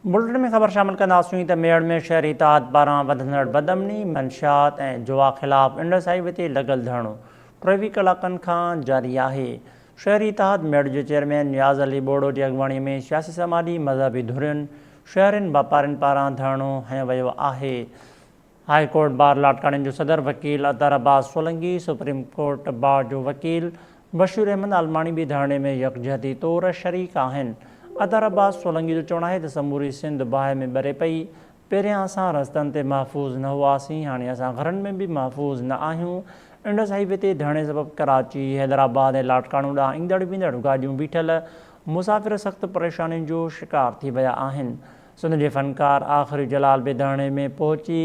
Bulletin में ख़बर शामिल कंदासीं त मेड़ में शहरी इतिहाद पारां वधंदड़ बदअमनी, मंशियात ऐं जुआ ख़िलाफ़ इंडस हाईवे ते लॻल धरणो 23 कलाकनि खां जारी आहे। शहरी इतिहाद मेड़ जे चेयरमैन नियाज़ अली बोड़ो जी अॻुवाणीअ में सियासी समाजी मज़हबी धुरियुनि शहरनि वापारियुनि पारां धरणो हंयो वियो आहे। हाई कोर्ट बार लाटकाणे जो सदर वकील अतर Abbas Solanki, supreme court bar जो वकील बशीर अहमद आलमाणी भी धरणे में यकजहती तौर शरीक आहिनि। अतर अब्बास सोलंकी जो चवणु आहे त समूरी सिंध बाहि में ॿरे पई। पहिरियां असां रस्तनि ते महफ़ूज़ न हुआसीं, हाणे असां घरनि में बि महफ़ूज़ न आहियूं। इंडस हाईवे ते धरणे सबबु कराची, हैदराबाद ऐं लाटकाणो ॾांहुं ईंदड़ वेंदड़ गाॾियूं बीठल मुसाफ़िर सख़्तु परेशानियुनि जो शिकार थी विया आहिनि। सिंध जे फ़नकार आख़िरी जलाल बि धरणे में पहुची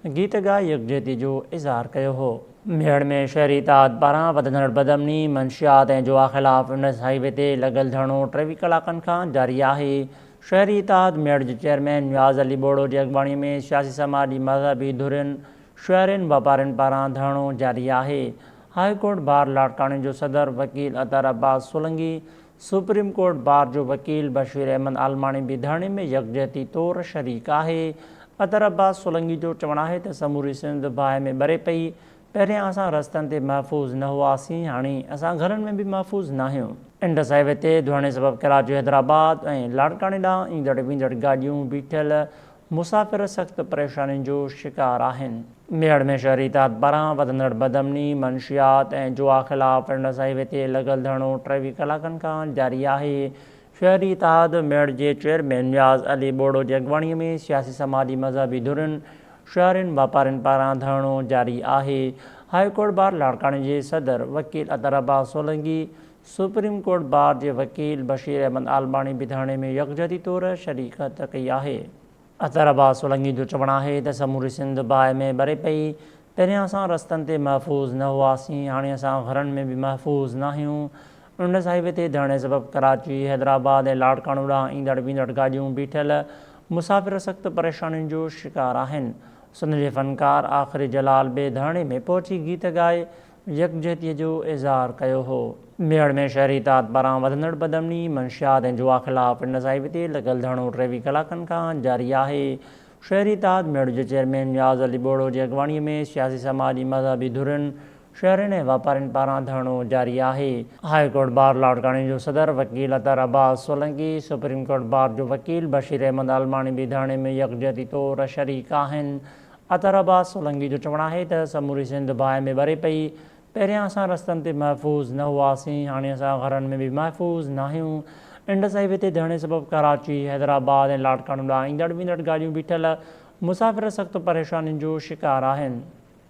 गीत ॻाए यकजहती जो इज़हार कयो हो। मेड़ में शहरी इतिहाद पारां वधंदड़ बदअमनी, मंशियात ऐं जुआ ख़िलाफ़ इंडस हाईवे ते लॻल धरणो 23 कलाकनि खां जारी आहे। शहरी इतिहाद मेड़ जे चेयरमैन नियाज़ अली बोड़ो जी अॻुवाणीअ में सियासी समाजी मज़हबी धुरियुनि शहरनि वापारियुनि पारां धरणो जारी आहे। हाई कोर्ट बार लाटकाणे जो सदर वकील अतर Abbas Solanki, supreme court bar जो वकील बशीर अहमद आलमाणी भी धरणे में यकजहती तौर शरीक आहे। अतर अब्बास सोलंकी जो चवणु आहे त समूरी सिंध बाहि में ॿरे पई। पहिरियां असां रस्तनि ते महफ़ूज़ न हुआसीं, हाणे असां घरनि में बि महफ़ूज़ न आहियूं। इंडस हाईवे ते धरणे सबबु कराची, हैदराबाद ऐं लाटकाणे ॾांहुं ईंदड़ वेंदड़ गाॾियूं बीठल मुसाफ़िर सख़्तु परेशानियुनि जो शिकार आहिनि। मेड़ में शहरी इतिहाद पारां वधंदड़ बदअमनी, मंशियात ऐं जुआ ख़िलाफ़ इंडस हाईवे ते लॻल धरणो 23 कलाकनि खां जारी आहे। शहरी इतिहाद मेड़ जे चेयरमैन नियाज़ अली बोड़ो जी अॻुवाणीअ में सियासी समाजी मज़हबी धुरियुनि शहरनि वापारियुनि पारां धरणो जारी आहे। हाई कोर्ट बार लाटकाणे जे सदर वकील अतर Abbas Solanki, supreme court bar जे वकील बशीर अहमद आलमाणी भी धरणे में यकजहती तौर शरीकत कई आहे। अतर अब्बास सोलंकी जो चवणु आहे त समूरी सिंध बाहि में ॿरे पई। पहिरियां असां रस्तनि ते महफ़ूज़ न हुआसीं, हाणे असां घरनि में बि महफ़ूज़ न आहियूं। इंडस हाईवे ते धरणे सबबु कराची, हैदराबाद ऐं लाटकाणो ॾांहुं ईंदड़ वेंदड़ गाॾियूं बीठल मुसाफ़िर सख़्तु परेशानियुनि जो शिकार आहिनि। सिंध जे फ़नकार आख़िरी जलाल बि धरणे में पहुची गीत ॻाए यकजहतीअ जो इज़हार कयो हो। मेड़ में शहरी इतिहाद पारां वधंदड़ बदअमनी, मंशियात ऐं जुआ ख़िलाफ़ इंडस हाईवे ते लॻल धरणो 23 कलाकनि खां जारी आहे। शहरी इतिहाद मेड़ जे चेयरमैन नियाज़ अली बोड़ो जी अॻुवाणीअ में सियासी समाजी मज़हबी धुरियुनि शहरनि ऐं वापारियुनि पारां धरणो जारी आहे। हाई कोर्ट बार लाटकाणे जो सदर वकील अतर Abbas Solanki, supreme court bar जो वकील बशीर अहमद आलमाणी भी धरणे में यकजहती तौर शरीक आहिनि। अतर अब्बास सोलंकी जो चवणु आहे त समूरी सिंध बाहि में ॿरे पई। पहिरियां असां रस्तनि ते महफ़ूज़ न हुआसीं, हाणे असां घरनि में बि महफ़ूज़ न आहियूं। इंडस हाईवे ते धरणे सबबु कराची, हैदराबाद ऐं लाटकाणो ॾांहुं ईंदड़ वेंदड़ गाॾियूं बीठल मुसाफ़िर सख़्तु परेशानियुनि जो शिकार आहिनि।